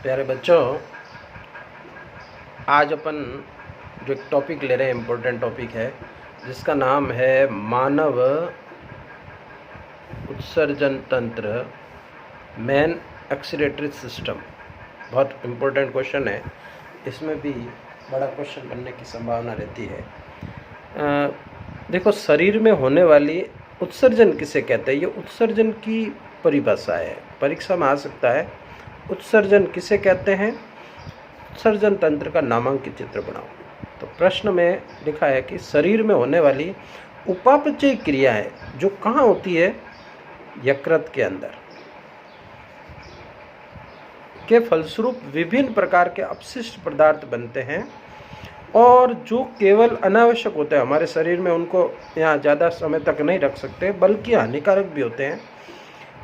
प्यारे बच्चों, आज अपन जो एक टॉपिक ले रहे हैं, इम्पोर्टेंट टॉपिक है जिसका नाम है मानव उत्सर्जन तंत्र, मेन एक्सीलरेटरी सिस्टम। बहुत इम्पोर्टेंट क्वेश्चन है, इसमें भी बड़ा क्वेश्चन बनने की संभावना रहती है। देखो, शरीर में होने वाली उत्सर्जन किसे कहते हैं, ये उत्सर्जन की परिभाषा है, परीक्षा में आ सकता है। उत्सर्जन किसे कहते हैं, उत्सर्जन तंत्र का नामांकित चित्र बनाओ। तो प्रश्न में लिखा है कि शरीर में होने वाली उपापचय क्रिया है जो कहाँ होती है, यकृत के अंदर, के फलस्वरूप विभिन्न प्रकार के अपशिष्ट पदार्थ बनते हैं और जो केवल अनावश्यक होते हैं हमारे शरीर में, उनको यहाँ ज़्यादा समय तक नहीं रख सकते, बल्कि हानिकारक भी होते हैं,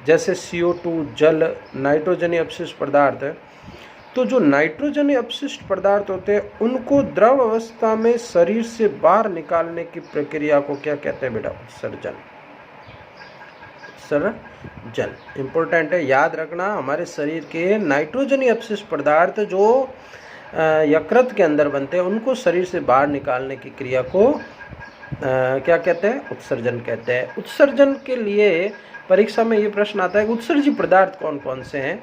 जैसे CO2, जल, नाइट्रोजनी अपशिष्ट पदार्थ। तो जो नाइट्रोजनी अपशिष्ट पदार्थ होते हैं उनको द्रव अवस्था में शरीर से बाहर निकालने की प्रक्रिया को क्या कहते हैं बेटा, उत्सर्जन। उत्सर्जन इम्पोर्टेंट है, याद रखना। हमारे शरीर के नाइट्रोजनी अपशिष्ट पदार्थ जो यकृत के अंदर बनते हैं उनको शरीर से बाहर निकालने की क्रिया को क्या कहते हैं, उत्सर्जन कहते हैं। उत्सर्जन के लिए परीक्षा में ये प्रश्न आता है कि उत्सर्जी पदार्थ कौन कौन से हैं।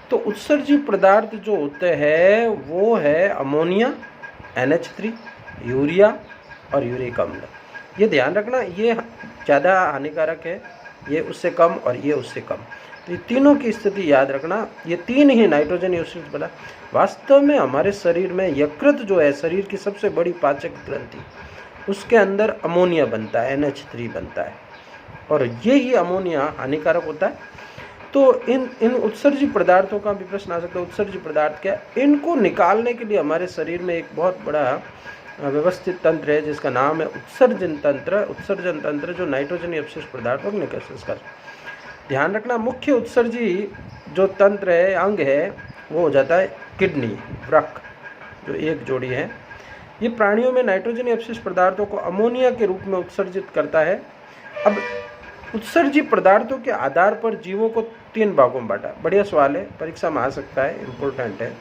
तो उत्सर्जी पदार्थ जो होते हैं वो है अमोनिया, NH3, यूरिया और यूरिक अम्ल। ये ध्यान रखना, ये ज़्यादा हानिकारक है, ये उससे कम और ये उससे कम। तो ये तीनों की स्थिति याद रखना। ये तीन ही नाइट्रोजन अपशिष्ट पदार्थ। वास्तव में हमारे शरीर में यकृत जो है, शरीर की सबसे बड़ी पाचक ग्रंथि, उसके अंदर अमोनिया बनता है, NH3 बनता है, और ये ही अमोनिया हानिकारक होता है। तो इन उत्सर्जी पदार्थों का भी प्रश्न आ सकता है। उत्सर्जी पदार्थ क्या, इनको निकालने के लिए हमारे शरीर में एक बहुत बड़ा व्यवस्थित तंत्र है जिसका नाम है उत्सर्जन तंत्र। उत्सर्जन तंत्र जो नाइट्रोजनी अपशिष्ट पदार्थों को निकाल कर, ध्यान रखना। मुख्य उत्सर्जी जो तंत्र है, अंग है, वो हो जाता है किडनी, वृक्क, जो एक जोड़ी है। ये प्राणियों में नाइट्रोजनी अपशिष्ट पदार्थों को अमोनिया के रूप में उत्सर्जित करता है। अब उत्सर्जी पदार्थों के आधार पर जीवों को 3 भागों में बांटा। बढ़िया सवाल है, परीक्षा में आ सकता है, इम्पोर्टेंट है।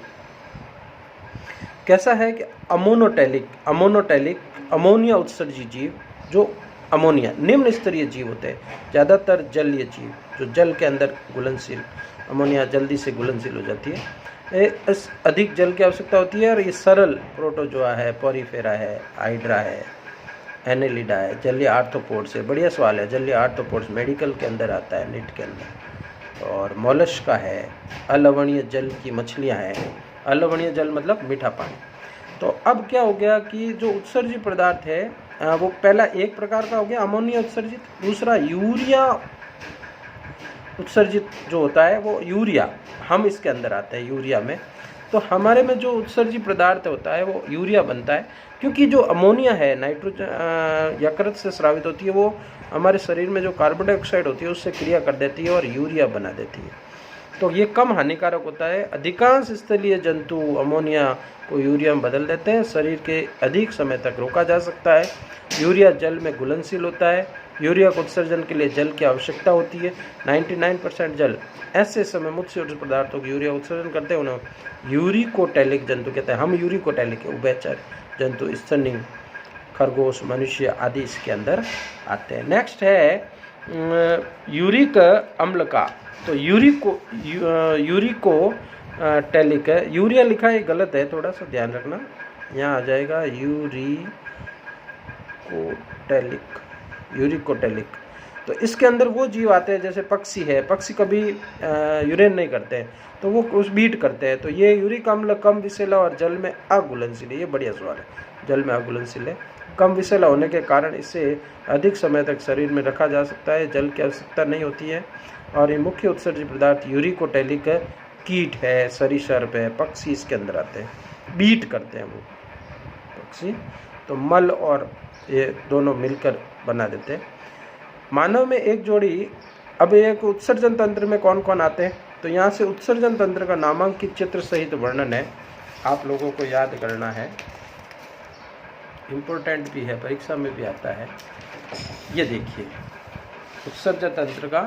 कैसा है कि अमोनोटेलिक अमोनिया उत्सर्जी जीव, जो अमोनिया निम्न स्तरीय जीव होते हैं, ज़्यादातर जलीय जीव जो जल के अंदर घुलनशील, अमोनिया जल्दी से घुलनशील हो जाती है, इस अधिक जल की आवश्यकता होती है। और ये सरल प्रोटोजोआ है, पोरीफेरा है, हाइड्रा है, एनेलिडा है, जलीय आर्थ्रोपोड्स है। बढ़िया सवाल है, जलीय आर्थ्रोपोड्स मेडिकल के अंदर आता है, नीट के अंदर। और मोलस्का है, अलवणीय जल की मछलियां हैं। अलवणीय जल मतलब मीठा पानी। तो अब क्या हो गया कि जो उत्सर्जित पदार्थ है वो पहला एक प्रकार का हो गया अमोनिया उत्सर्जित, दूसरा यूरिया उत्सर्जित जो होता है वो यूरिया, हम इसके अंदर आते हैं यूरिया में। तो हमारे में जो उत्सर्जी पदार्थ होता है वो यूरिया बनता है, क्योंकि जो अमोनिया है नाइट्रोजन यकृत से स्रावित होती है, वो हमारे शरीर में जो कार्बन डाइऑक्साइड होती है उससे क्रिया कर देती है और यूरिया बना देती है। तो ये कम हानिकारक होता है। अधिकांश स्थलीय जंतु अमोनिया को यूरिया में बदल देते हैं। शरीर के अधिक समय तक रोका जा सकता है। यूरिया जल में घुलनशील होता है। यूरिया को उत्सर्जन के लिए जल की आवश्यकता होती है। 99% जल ऐसे समय मुख्य पदार्थों को यूरिया उत्सर्जन करते हैं, उन्हें यूरिकोटैलिक जंतु कहते हैं। हम यूरिकोटैलिक उभयचर जंतु, स्तनी, खरगोश, मनुष्य आदि इसके अंदर आते हैं। नेक्स्ट है यूरिक अम्ल का। तो यूरिकोटैलिक है, यूरिया लिखा है गलत है, थोड़ा सा ध्यान रखना। यहाँ आ जाएगा यूरिकोटैलिक। तो इसके अंदर वो जीव आते हैं, जैसे पक्षी है, पक्षी कभी यूरिन नहीं करते हैं तो वो कुछ बीट करते हैं। तो ये यूरिक अम्ल कम विषैला और जल में अघुलनशील है। ये बढ़िया सवाल है, जल में अघुलनशील है। कम विषैला होने के कारण इसे अधिक समय तक शरीर में रखा जा सकता है, जल की आवश्यकता नहीं होती है। और ये मुख्य उत्सर्जी पदार्थ यूरिकोटैलिक है। कीट है, सरीसृप है, पक्षी इसके अंदर आते हैं, बीट करते हैं वो पक्षी। तो मल और ये दोनों मिलकर बना देते हैं। मानव में एक जोड़ी। अब एक उत्सर्जन तंत्र में कौन कौन आते हैं, तो यहाँ से उत्सर्जन तंत्र का नामांकित चित्र सहित वर्णन है, आप लोगों को याद करना है, इम्पोर्टेंट भी है, परीक्षा में भी आता है। ये देखिए उत्सर्जन तंत्र का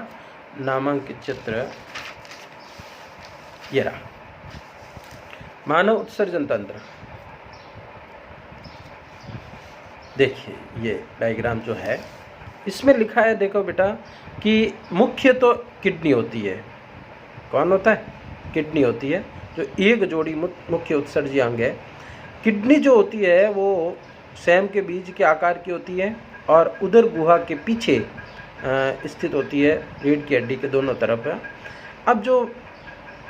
नामांकित चित्र ये रहा। मानव उत्सर्जन तंत्र। देखिए ये डायग्राम जो है इसमें लिखा है, देखो बेटा, कि मुख्य तो किडनी होती है। कौन होता है? किडनी होती है, जो एक जोड़ी मुख्य उत्सर्जी अंग है। किडनी जो होती है वो सैम के बीज के आकार की होती है और उदर गुहा के पीछे स्थित होती है, रीढ़ की हड्डी के दोनों तरफ। अब जो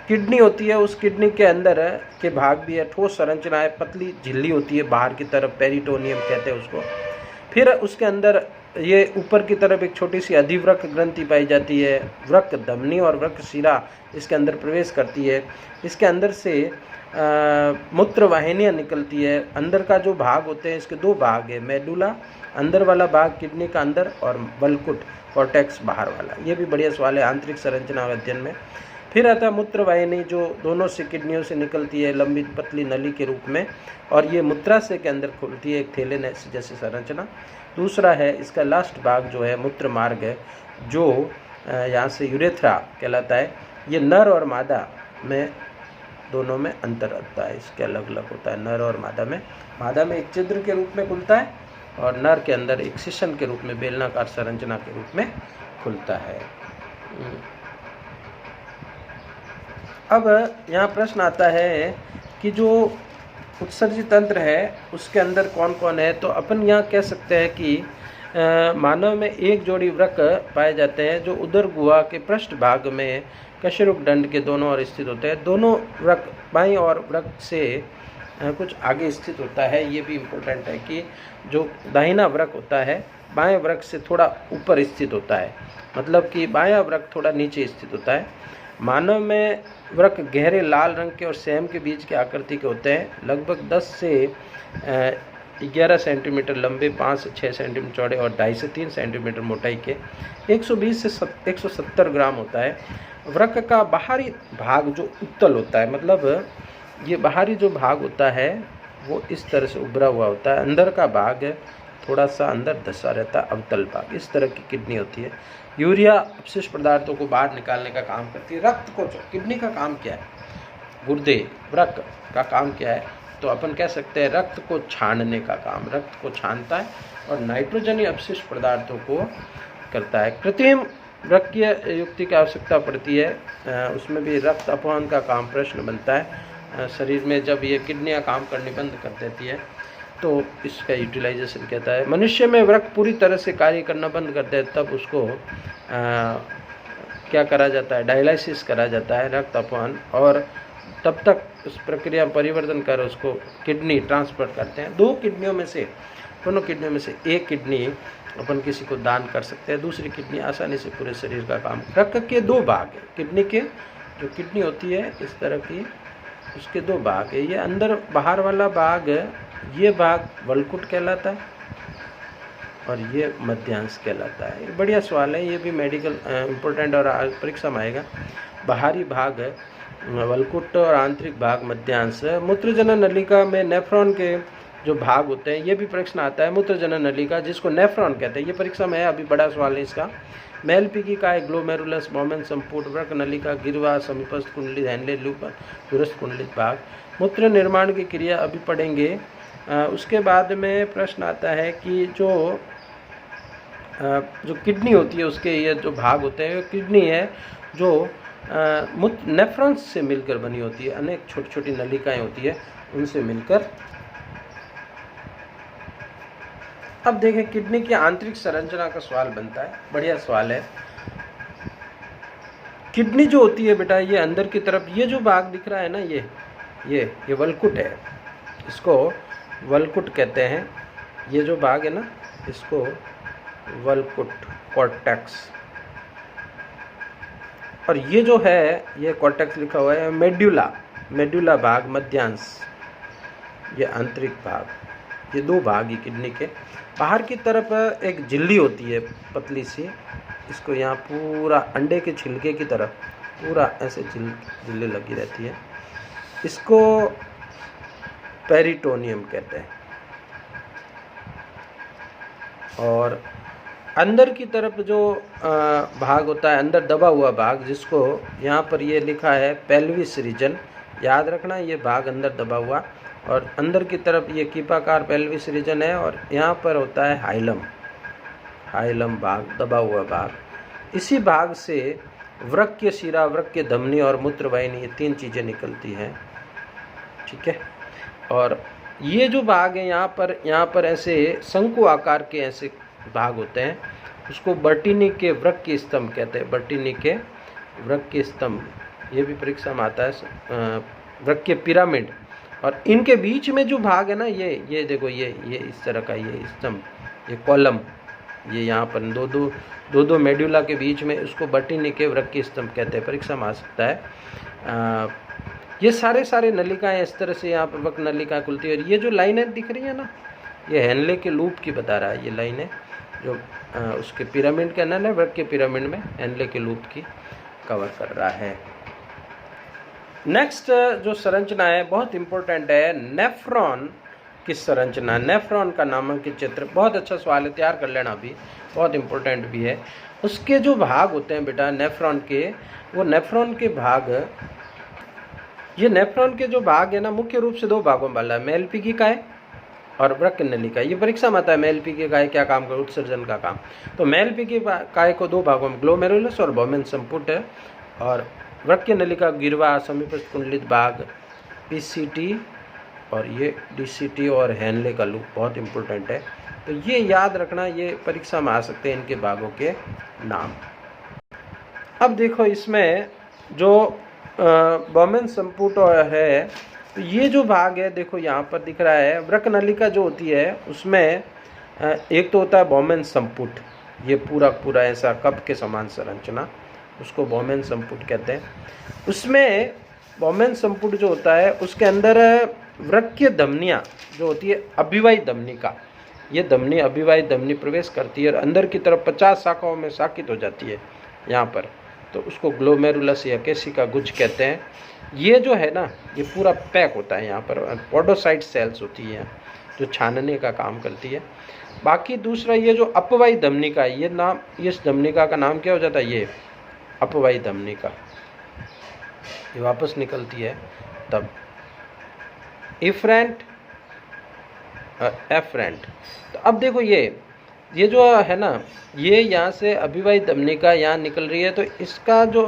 किडनी होती है, उस किडनी के अंदर के भाग भी है, ठोस संरचना है, पतली झिल्ली होती है बाहर की तरफ, पेरिटोनियम कहते हैं उसको। फिर उसके अंदर ये ऊपर की तरफ एक छोटी सी अधिवृक्क ग्रंथि पाई जाती है, वृक्क धमनी और वृक्क शिरा इसके अंदर प्रवेश करती है। इसके अंदर से मूत्र वाहिनियाँ निकलती है। अंदर का जो भाग होते हैं, इसके दो भाग है, मेडुला अंदर वाला भाग किडनी का अंदर और वल्कुट कॉर्टेक्स बाहर वाला। ये भी बढ़िया सवाल है आंतरिक संरचना अध्ययन में। फिर आता है मूत्र वाहिनी, जो दोनों से किडनियों से निकलती है लंबी पतली नली के रूप में, और ये मूत्राशय के अंदर खुलती है, एक थैले जैसी संरचना। दूसरा है इसका लास्ट भाग जो है मूत्र मार्ग है, जो यहाँ से यूरेथ्रा कहलाता है। ये नर और मादा में दोनों में अंतर आता है, इसके अलग अलग होता है। नर और मादा में एक छिद्र के रूप में खुलता है और नर के अंदर एक शिशन के रूप में बेलनाकार संरचना के रूप में खुलता है। अब यहाँ प्रश्न आता है कि जो उत्सर्जी तंत्र है उसके अंदर कौन कौन है। तो अपन यहाँ कह सकते हैं कि मानव में एक जोड़ी वृक्क पाए जाते हैं, जो उदर गुहा के पृष्ठ भाग में कशेरुक दंड के दोनों ओर स्थित होते हैं। दोनों वृक्क बाईं और वृक्क से कुछ आगे स्थित होता है। ये भी इम्पोर्टेंट है कि जो दाहिना वृक्क होता है बाएं वृक्क से थोड़ा ऊपर स्थित होता है, मतलब कि बायां वृक्क थोड़ा नीचे स्थित होता है। मानव में वृक्क गहरे लाल रंग के और सैम के बीज के आकृति के होते हैं, लगभग 10 से 11 सेंटीमीटर लंबे, 5 से 6 सेंटीमीटर चौड़े और 2.5 से 3 सेंटीमीटर मोटाई के, 120 से 170 ग्राम होता है। वृक्क का बाहरी भाग जो उत्तल होता है, मतलब ये बाहरी जो भाग होता है वो इस तरह से उभरा हुआ होता है। अंदर का भाग थोड़ा सा अंदर धंसा रहता है, अवतल भाग। इस तरह की किडनी होती है। यूरिया अपशिष्ट पदार्थों को बाहर निकालने का काम करती है। रक्त को, किडनी का काम क्या है? गुर्दे, वृक्क का काम क्या है? तो अपन कह सकते हैं रक्त को छानने का काम, रक्त को छानता है और नाइट्रोजनी अपशिष्ट पदार्थों को करता है। कृत्रिम वृक्कीय युक्ति की आवश्यकता पड़ती है, उसमें भी रक्त अपवहन का काम प्रश्न बनता है। शरीर में जब ये किडनियाँ काम करनी बंद कर देती है तो इसका यूटिलाइजेशन कहता है। मनुष्य में वृक्क पूरी तरह से कार्य करना बंद कर दे तब उसको क्या करा जाता है? डायलिसिस करा जाता है, रक्त अपवहन, और तब तक उस प्रक्रिया परिवर्तन कर उसको किडनी ट्रांसफर करते हैं। दोनों किडनियों में से एक किडनी अपन किसी को दान कर सकते हैं, दूसरी किडनी आसानी से पूरे शरीर का काम। वृक्क के दो भाग है, किडनी के जो किडनी होती है इस तरह की, उसके दो भाग है। ये अंदर बाहर वाला भाग, ये भाग वल्कुट कहलाता है और ये मध्यांश कहलाता है। ये बढ़िया सवाल है, ये भी मेडिकल इम्पोर्टेंट और परीक्षा में आएगा। बाहरी भाग वल्कुट और आंतरिक भाग मध्यांश। मूत्रजनन नलिका में नेफ्रॉन के जो भाग होते हैं, ये भी प्रश्न आता है। मूत्रजनन नलिका जिसको नेफ्रॉन कहते हैं, ये परीक्षा में है, अभी बड़ा सवाल है इसका। मेलपीकी का है ग्लोमेरुलस, मोमेन, संपूर्ण वृक्क नलिका, गिरवा, समीपस्थ कुंडली, हैंडले, लूप, दूरस्थ कुंडलित भाग। मूत्र निर्माण की क्रिया अभी पढ़ेंगे। उसके बाद में प्रश्न आता है कि जो किडनी होती है उसके ये जो भाग होते हैं, किडनी है जो नेफ्रॉन्स से मिलकर बनी होती है। अनेक छोटी छोटी नलिकाएं होती है उनसे मिलकर। अब देखें किडनी की आंतरिक संरचना का सवाल बनता है, बढ़िया सवाल है। किडनी जो होती है बेटा, ये अंदर की तरफ ये जो भाग दिख रहा है ना, ये वल्कुट है, इसको वल्कुट कहते हैं। ये जो भाग है ना, इसको वल्कुट, कॉर्टेक्स। और ये जो है, ये कॉर्टेक्स लिखा हुआ है। मेडुला भाग मध्यांश, ये आंतरिक भाग। ये दो भाग ही किडनी के। बाहर की तरफ एक झिल्ली होती है पतली सी, इसको यहाँ पूरा अंडे के छिलके की तरफ पूरा ऐसे झिल्ली लगी रहती है, इसको पेरिटोनियम कहते हैं। और अंदर की तरफ जो भाग होता है, अंदर दबा हुआ भाग, जिसको यहाँ पर ये लिखा है पेल्विस रीजन, याद रखना ये भाग अंदर दबा हुआ, और अंदर की तरफ ये कीपाकार पेल्विस रीजन है, और यहाँ पर होता है हाइलम, हाइलम भाग, दबा हुआ भाग। इसी भाग से वृक्क शिरा, वृक्क धमनी और मूत्रवाहिनी, ये 3 चीज़ें निकलती हैं, ठीक है। और ये जो भाग है यहाँ पर ऐसे शंकु आकार के ऐसे भाग होते हैं, उसको बर्टिनी के वृक्क स्तंभ कहते हैं, बर्टिनी के वृक्क स्तंभ, ये भी परीक्षा में आता है, वृक्क पिरामिड। और इनके बीच में जो भाग है ना, ये देखो, ये इस तरह का ये स्तंभ, ये कॉलम, ये यहाँ पर दो मेड्यूला के बीच में, उसको बर्टिनी के वृक्क स्तंभ कहते हैं, परीक्षा में आ सकता है। ये सारे नलिकाएं इस तरह से यहाँ पर वृक्क नलिका खुलती है। और ये जो लाइनें दिख रही है ना, ये हेनले के लूप की बता रहा है, ये लाइनें जो उसके पिरामिड के अंदर है, वृक्क के पिरामिड में हेनले के लूप की कवर कर रहा है। नेक्स्ट जो संरचना है बहुत इंपॉर्टेंट है, नेफ्रॉन की संरचना। नेफ्रॉन का नामांकित चित्र, बहुत अच्छा सवाल है, तैयार कर लेना, अभी बहुत इंपॉर्टेंट भी है। उसके जो भाग होते हैं बेटा नेफ्रॉन के, वो नेफ्रॉन के भाग, ये नेफ्रॉन के जो भाग है ना, मुख्य रूप से 2 भागों में वाला है, मेलपीकी काय और वृक्क नलिका। ये परीक्षा में आता है, मेलपीकी काय क्या काम कर, उत्सर्जन का काम। तो मेलपीकी काय को 2 भागों में, ग्लोमेरुलस और बोमेन संपुट है, और वृक्क नलिका गिरवा, समीपस्थ कुंडलित भाग, पीसीटी, और ये डीसीटी और हेनले का लूप, बहुत इंपॉर्टेंट है। तो ये याद रखना, ये परीक्षा में आ सकते हैं इनके भागों के नाम। अब देखो इसमें जो बोमेन संपुट है, तो ये जो भाग है देखो यहाँ पर दिख रहा है, वृक्क नलिका जो होती है उसमें एक तो होता है बोमेन संपुट, ये पूरा ऐसा कप के समान संरचना, उसको बोमेन संपुट कहते हैं। उसमें बोमेन संपुट जो होता है उसके अंदर वृक्क धमनियाँ जो होती है, अभिवाही धमनिका, ये धमनी अभिवाही धमनी प्रवेश करती है और अंदर की तरफ 50 शाखाओं में शाखित हो जाती है यहाँ पर, तो उसको ग्लोमेरुलस या केशिका गुच्छ कहते हैं। ये जो है ना, ये पूरा पैक होता है यहाँ पर, पोडोसाइट सेल्स होती है जो छानने का काम करती है। बाकी दूसरा ये जो अपवाही धमनिका है, ये नाम, इस धमनिका का नाम क्या हो जाता है, ये अपवाही धमनिका, ये वापस निकलती है तब। Efferent, afferent. तो अब देखो ये जो है ना, ये यहाँ से अभिवाही धमनिका यहाँ निकल रही है, तो इसका जो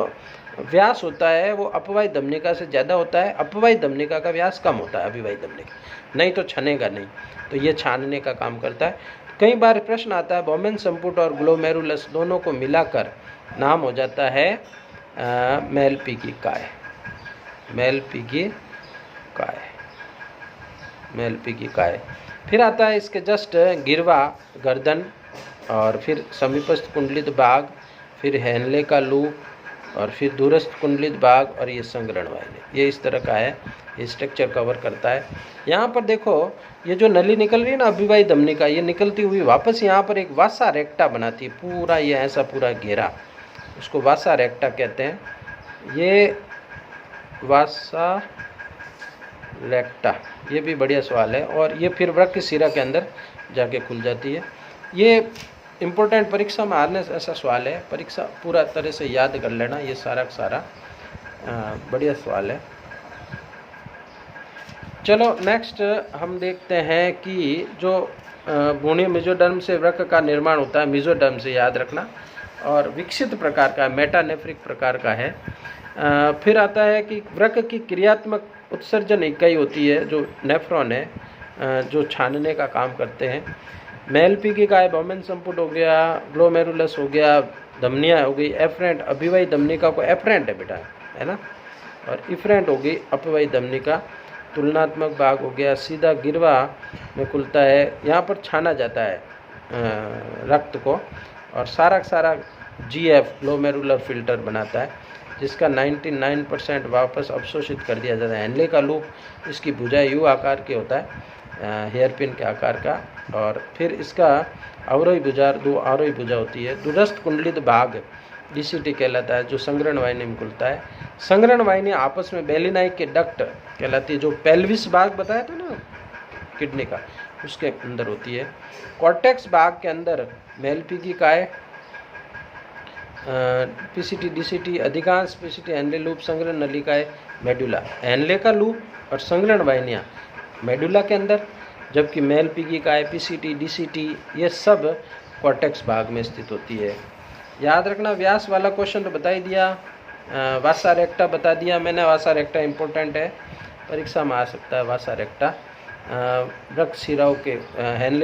व्यास होता है वो अपवाही धमनिका से ज़्यादा होता है, अपवाही धमनिका का व्यास कम होता है अभिवाही धमनिका, नहीं तो छनेगा नहीं, तो ये छानने का काम करता है। कई बार प्रश्न आता है, बोमेन संपुट और ग्लोमेरुलस दोनों को मिलाकर नाम हो जाता है मेलपीकी काय, मेलपीकी काय, मेलपीकी काय। फिर आता है इसके जस्ट गिरवा, गर्दन, और फिर समीपस्थ कुंडलित भाग, फिर हेनले का लूप, और फिर दूरस्थ कुंडलित भाग, और ये संग्रहण वाहिनी। ये इस तरह का है, ये स्ट्रक्चर कवर करता है। यहाँ पर देखो ये जो नली निकल रही है ना अभिवाही धमनिका, ये निकलती हुई वापस यहाँ पर एक वासा रेक्टा बनाती है, पूरा ये ऐसा पूरा घेरा, उसको वासा रेक्टा कहते हैं। ये वासा रेक्टा, ये भी बढ़िया सवाल है। और ये फिर वृक्क शिरा के अंदर जाके खुल जाती है। ये इम्पोर्टेंट परीक्षा में आने ऐसा सवाल है, परीक्षा पूरा तरह से याद कर लेना, ये सारा का सारा बढ़िया सवाल है। चलो नेक्स्ट हम देखते हैं कि जो भ्रूणीय मेसोडर्म से वृक्क का निर्माण होता है, मेसोडर्म से याद रखना, और विकसित प्रकार का, मेटानेफ्रिक प्रकार का है। फिर आता है कि वृक्क की क्रियात्मक उत्सर्जन इकाई होती है जो नेफ्रॉन है, जो छानने का काम करते हैं। मेलपीकी काय, बोमेन संपुट हो गया, ग्लोमेरुलस हो गया, धमनियाँ हो गई, एफ्रेंट, अभिवाही धमनिका को एफ्रेंट है बेटा, है ना, और इफ्रेंट हो गई अपवाही धमनिका। तुलनात्मक भाग हो गया, सीधा गिरवा में खुलता है, यहाँ पर छाना जाता है रक्त को, और सारा जीएफ ग्लोमेरुलर फिल्टर बनाता है, जिसका 99% वापस अवशोषित कर दिया जाता है। हेनले का लूप, इसकी भुजा यू आकार के होता है, हेयरपिन के आकार का, और फिर इसका अवरोही भुजा, 2 आरोही भुजा होती है। दूरस्थ कुंडलित भाग डीसीटी कहलाता है, जो संग्रहण वाहिनी में खुलता है। संग्रहण वाहिनी आपस में बेलिनाई के डक्ट कहलाती है, जो पेल्विस भाग बताया था ना किडनी का, उसके अंदर होती है। कॉर्टेक्स भाग के अंदर मेलपीकी काय, पीसीटी, डीसीटी, अधिकांश पीसीटी, हेनले लूप, संग्रहण नलिकाएं, मेडुला, एनले का लूप और संग्रहण वाहिनियाँ मेडुला के अंदर, जबकि मेल पिगी का एपीसीटी, डीसीटी ये सब कॉर्टेक्स भाग में स्थित होती है। याद रखना, व्यास वाला क्वेश्चन तो बता ही दिया, वासा रेक्टा बता दिया मैंने। वासा रेक्टा इम्पोर्टेंट है, परीक्षा में आ सकता है वासा रेक्टा। वृक्क शिराओं के हेनले